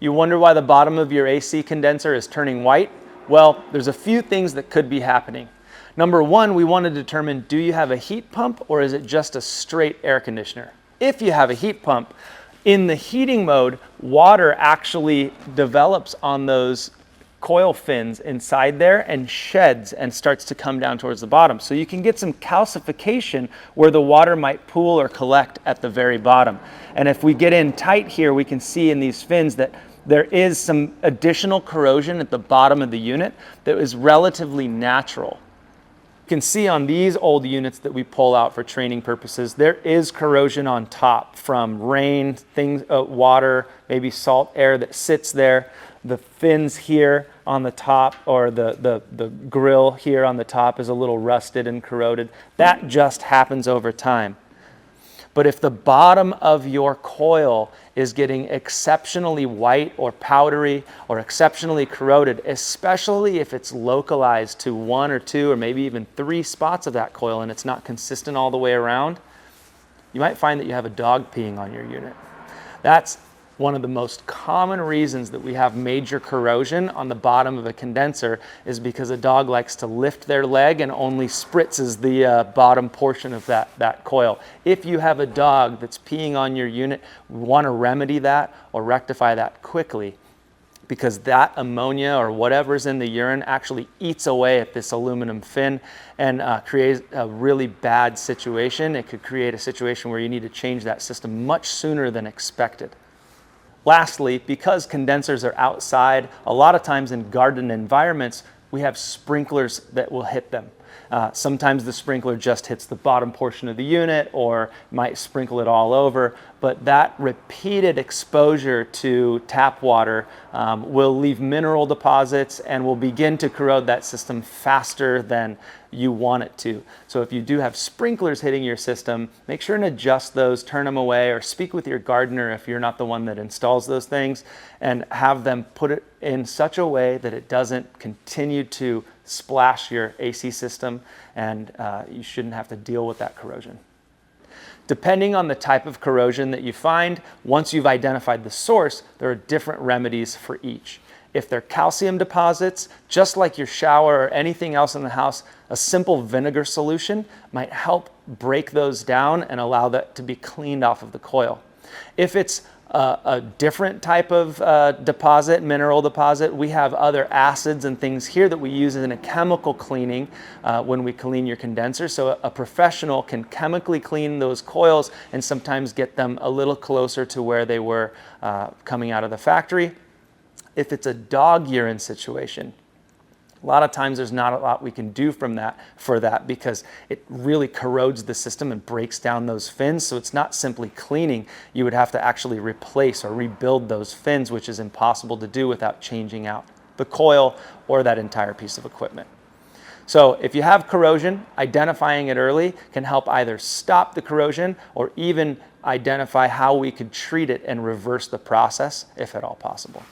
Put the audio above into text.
You wonder why the bottom of your AC condenser is turning white? Well, there's a few things that could be happening. Number one, we want to determine, do you have a heat pump or is it just a straight air conditioner? If you have a heat pump, in the heating mode, water actually develops on those coil fins inside there and sheds and starts to come down towards the bottom. So you can get some calcification where the water might pool or collect at the very bottom. And if we get in tight here, we can see in these fins that there is some additional corrosion at the bottom of the unit that is relatively natural. You can see on these old units that we pull out for training purposes, there is corrosion on top from rain, water, maybe salt air that sits there. The fins here on the top, or the grill here on the top, is a little rusted and corroded. That just happens over time. But if the bottom of your coil is getting exceptionally white or powdery or exceptionally corroded, especially if it's localized to 1 or 2 or maybe even 3 spots of that coil and it's not consistent all the way around, you might find that you have a dog peeing on your unit. That's one of the most common reasons that we have major corrosion on the bottom of a condenser, is because a dog likes to lift their leg and only spritzes the bottom portion of that coil. If you have a dog that's peeing on your unit, we want to remedy that or rectify that quickly, because that ammonia or whatever's in the urine actually eats away at this aluminum fin and creates a really bad situation. It could create a situation where you need to change that system much sooner than expected. Lastly, because condensers are outside, a lot of times in garden environments, we have sprinklers that will hit them. Sometimes the sprinkler just hits the bottom portion of the unit or might sprinkle it all over, but that repeated exposure to tap water will leave mineral deposits and will begin to corrode that system faster than you want it to. So if you do have sprinklers hitting your system, make sure and adjust those, turn them away, or speak with your gardener if you're not the one that installs those things, and have them put it in such a way that it doesn't continue to splash your AC system, and you shouldn't have to deal with that corrosion. Depending on the type of corrosion that you find, once you've identified the source, there are different remedies for each. If they're calcium deposits, just like your shower or anything else in the house, a simple vinegar solution might help break those down and allow that to be cleaned off of the coil. If it's a different type of deposit, mineral deposit, we have other acids and things here that we use in a chemical cleaning when we clean your condenser. So a professional can chemically clean those coils and sometimes get them a little closer to where they were coming out of the factory. If it's a dog urine situation, a lot of times there's not a lot we can do for that because it really corrodes the system and breaks down those fins. So it's not simply cleaning. You would have to actually replace or rebuild those fins, which is impossible to do without changing out the coil or that entire piece of equipment. So if you have corrosion, identifying it early can help either stop the corrosion or even identify how we could treat it and reverse the process if at all possible.